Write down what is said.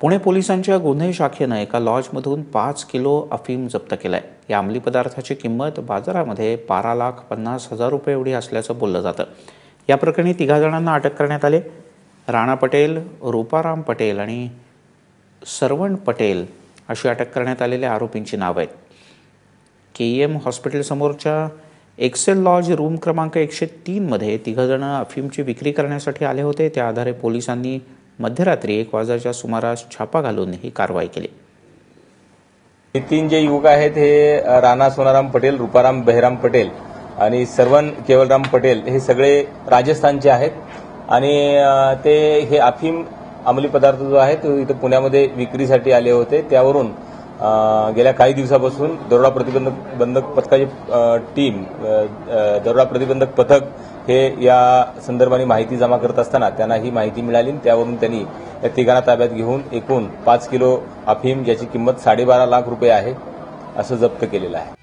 पुणे पोलिसांच्या गुन्हे शाखेनं एका लॉजमधून 5 किलो अफीम जप्त केलंय। या अंमली पदार्थाची किंमत बाजारामध्ये 12,50,000 रुपये एवढी असल्याचं बोललं जातं। या प्रकरणी 3 जणांना अटक करण्यात आली। राणा पटेल, रूपाराम पटेल आणि सरवण पटेल अशी अटक करण्यात आलेल्या आरोपींची नावं आहेत। KEM हॉस्पिटल समोरच्या एक्सेल लॉज रूम क्रमांक 103 मध्ये 3 जण अफीमची विक्री करण्यासाठी आले होते। त्या आधारे पोलिसांनी मध्यरात्री 1 वाजताच्या सुमारास छापा घालून ही कारवाई केली। हे 3 जे युवक आहेत हे राणा सोनाराम पटेल, रूपाराम बहिराम पटेल आणि सरवण केवलराम पटेल हे सगळे राजस्थानचे आहेत आणि ते हे अफीम अंमली पदार्थ जो आहे तो इथं पुण्यामध्ये विक्रीसाठी आले होते। त्यावरून गेल्या काही दिवसापासून दरोडा प्रतिबंधक पथकाची टीम दरोडा प्रतिबंधक पथक हे या संदर्भाने माहिती जमा करत असताना त्यांना ही माहिती मिळाली। त्यावरून त्यांनी या 3 ताब्यात घेऊन एकूण 5 किलो अफीम ज्याची किंमत 12.5 लाख रुपये आहे असं जप्त केलेलं आहे।